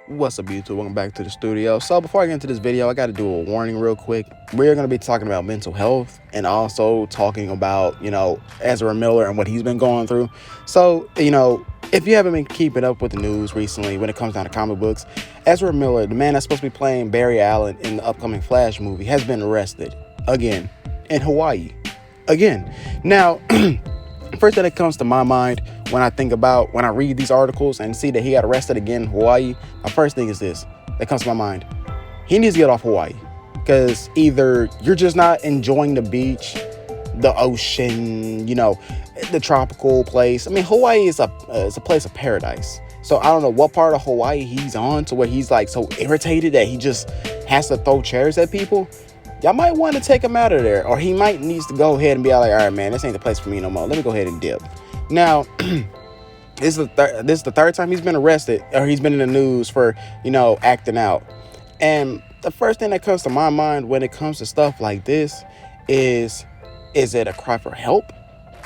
What's up, YouTube? Welcome back to the studio. So before I get into this video, I got to do a warning real quick. We're going to be talking about mental health and also talking about, Ezra Miller and what he's been going through. So, if you haven't been keeping up with the news recently when it comes down to comic books, Ezra Miller, the man that's supposed to be playing Barry Allen in the upcoming Flash movie, has been arrested again in Hawaii. Again. Now, first thing that comes to my mind when I read these articles and see that he got arrested again in Hawaii, my first thing is this that comes to my mind. He needs to get off Hawaii, because either you're just not enjoying the beach, the ocean, the tropical place. I mean, Hawaii is a place of paradise. So I don't know what part of Hawaii he's on to where he's like so irritated that he just has to throw chairs at people. Y'all might want to take him out of there, or he might needs to go ahead and be like, all right, man, this ain't the place for me no more. Let me go ahead and dip. Now, this is the third time he's been arrested, or he's been in the news for, acting out. And the first thing that comes to my mind when it comes to stuff like this is it a cry for help,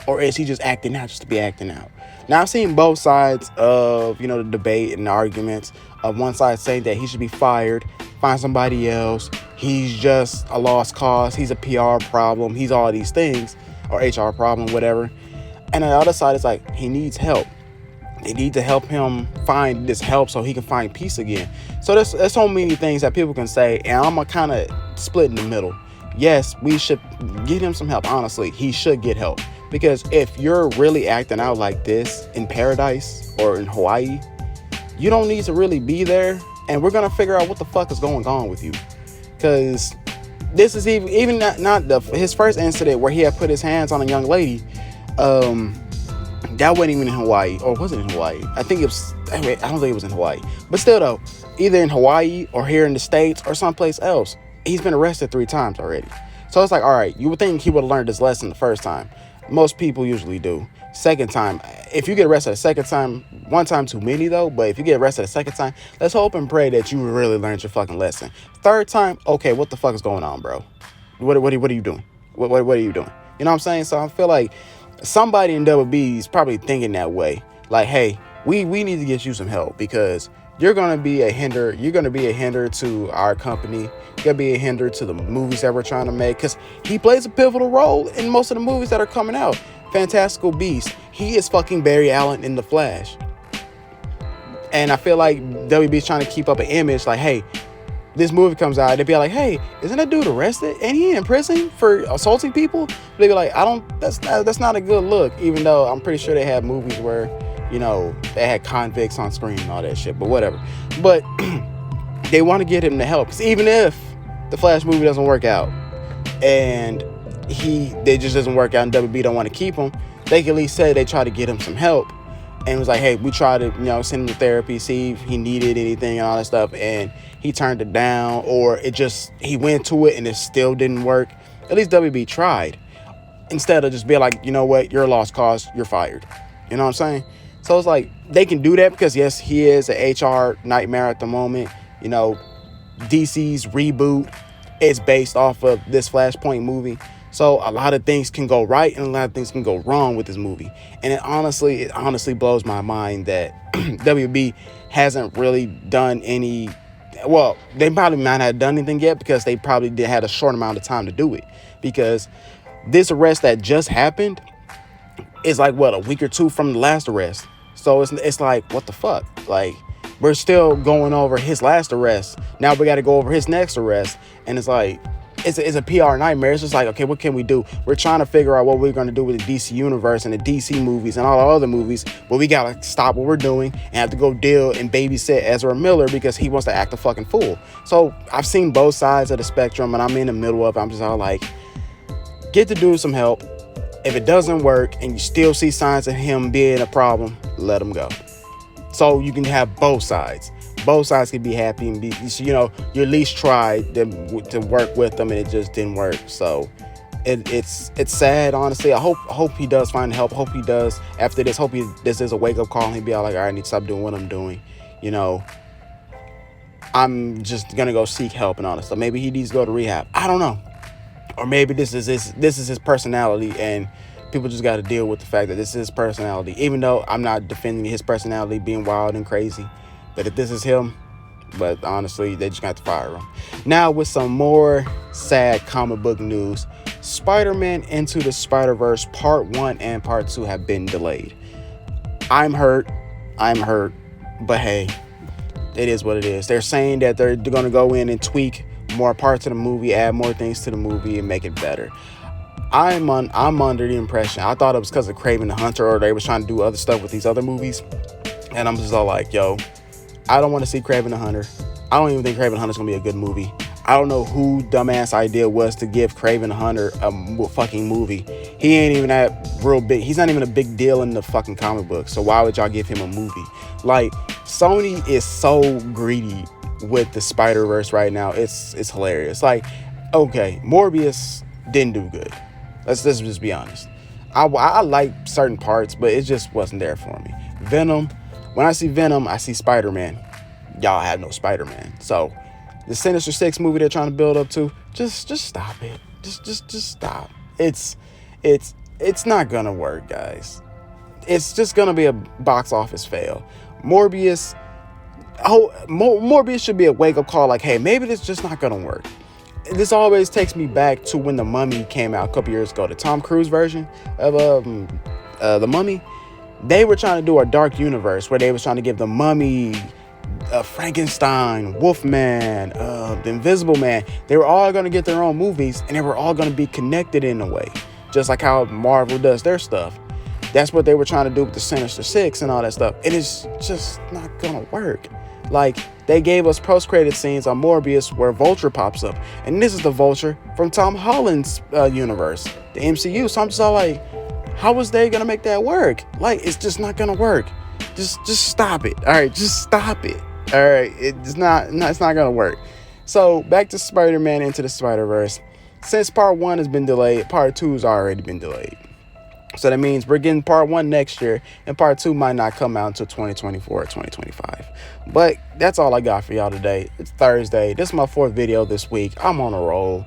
or is he just acting out just to be acting out? Now, I've seen both sides of, the debate and the arguments. Of one side saying that he should be fired, find somebody else. He's just a lost cause. He's a PR problem. He's all these things, or HR problem, whatever. And on the other side, it's like he needs help. They need to help him find this help so he can find peace again. So there's so many things that people can say, and I'm gonna kind of split in the middle. Yes, we should get him some help. Honestly, he should get help, because if you're really acting out like this in paradise or in Hawaii, you don't need to really be there. And we're gonna figure out what the fuck is going on with you, because this is even not his first incident where he had put his hands on a young lady. That wasn't even in Hawaii, or was it in Hawaii? I think it was. I don't think it was in Hawaii, but still though, either in Hawaii or here in the States or someplace else, he's been arrested 3 times already. So it's like, all right, you would think he would have learned his lesson the first time. Most people usually do. Second time, if you get arrested a second time, one time too many though, but if you get arrested a second time, let's hope and pray that you really learned your fucking lesson. Third time, okay, what the fuck is going on, bro? What are you doing? What are you doing? You know what I'm saying? So I feel like somebody in WB is probably thinking that way. Like, hey, we need to get you some help, because you're gonna be a hinder to our company. You're gonna be a hinder to the movies that we're trying to make, because he plays a pivotal role in most of the movies that are coming out. Fantastical Beasts. He is fucking Barry Allen in The Flash. And I feel like WB is trying to keep up an image like, hey, this movie comes out, they'd be like, hey, isn't that dude arrested? And he in prison for assaulting people? They'd be like, that's not a good look, even though I'm pretty sure they had movies where, they had convicts on screen and all that shit, but whatever. But they want to get him to help, because even if the Flash movie doesn't work out and they just doesn't work out and WB don't want to keep him, they can at least say they try to get him some help. And it was like, hey, we tried to, send him to therapy, see if he needed anything and all that stuff, and he turned it down, or he went to it and it still didn't work. At least WB tried, instead of just being like, you know what, you're a lost cause, you're fired. You know what I'm saying? So it's like, they can do that because, yes, he is an HR nightmare at the moment. DC's reboot is based off of this Flashpoint movie. So a lot of things can go right and a lot of things can go wrong with this movie. And it honestly blows my mind that WB hasn't really done any. Well, they probably might not have done anything yet, because they probably had a short amount of time to do it. Because this arrest that just happened is like, what, a week or 2 from the last arrest. So it's like, what the fuck? Like, we're still going over his last arrest. Now we got to go over his next arrest. And it's like, it's a PR nightmare. It's just like, okay, what can we do? We're trying to figure out what we're going to do with the DC universe and the DC movies and all the other movies, but we got to stop what we're doing and have to go deal and babysit Ezra Miller because he wants to act a fucking fool. So I've seen both sides of the spectrum, and I'm in the middle of it. I'm just all like, get the dude some help. If it doesn't work and you still see signs of him being a problem, let him go. So you can have both sides. Both sides can be happy and be, you at least tried to work with them and it just didn't work. So it's sad, honestly. I hope he does find help. Hope he does after this. Hope this is a wake up call and he'll be all like, all right, I need to stop doing what I'm doing. I'm just gonna go seek help and all that stuff. Maybe he needs to go to rehab. I don't know. Or maybe this is his personality, and people just got to deal with the fact that this is his personality. Even though I'm not defending his personality being wild and crazy, but if this is him, But honestly, they just got to fire him. Now with some more sad comic book news, Spider-Man Into the Spider-Verse Part 1 and Part 2 have been delayed. I'm hurt, but hey, it is what it is. They're saying that they're going to go in and tweak more parts of the movie, add more things to the movie, and make it better. I'm under the impression, I thought it was because of Kraven the Hunter, or they was trying to do other stuff with these other movies, and I'm just all like, yo, I don't want to see Kraven the Hunter. I don't even think Kraven the Hunter's gonna be a good movie. I don't know who dumbass idea was to give Kraven the Hunter a fucking movie. He ain't even that real big. He's not even a big deal in the fucking comic book. So why would y'all give him a movie? Like, Sony is so greedy with the Spider-Verse right now. It's hilarious. Like, okay, Morbius didn't do good. Let's just be honest. I like certain parts, but it just wasn't there for me. Venom. When I see Venom, I see Spider-Man. Y'all have no Spider-Man. So the Sinister Six movie they're trying to build up to, just stop it. Just stop. It's not gonna work, guys. It's just gonna be a box office fail. Morbius should be a wake-up call, like, hey, maybe this just not gonna work. This always takes me back to when The Mummy came out a couple years ago, the Tom Cruise version of The Mummy. They were trying to do a dark universe where they was trying to give The Mummy, Frankenstein, Wolfman, the Invisible Man. They were all going to get their own movies, and they were all going to be connected in a way, just like how Marvel does their stuff. That's what they were trying to do with the Sinister Six and all that stuff. It is just not going to work. Like, they gave us post-credit scenes on Morbius where Vulture pops up, and this is the Vulture from Tom Holland's universe, the MCU. So I'm just all like, how was they gonna make that work? Like, it's just not gonna work. Just stop it. All right, just stop it. All right, it's not gonna work. So back to Spider-Man Into the Spider-Verse. Since Part 1 has been delayed, Part 2 has already been delayed. So that means we're getting Part 1 next year, and Part 2 might not come out until 2024 or 2025. But that's all I got for y'all today. It's Thursday. This is my 4th video this week. I'm on a roll,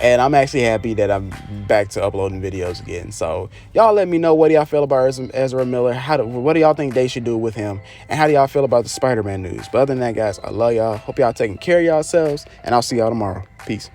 and I'm actually happy that I'm back to uploading videos again. So y'all let me know, what do y'all feel about Ezra Miller? What do y'all think they should do with him? And how do y'all feel about the Spider-Man news? But other than that, guys, I love y'all. Hope y'all taking care of yourselves, and I'll see y'all tomorrow. Peace.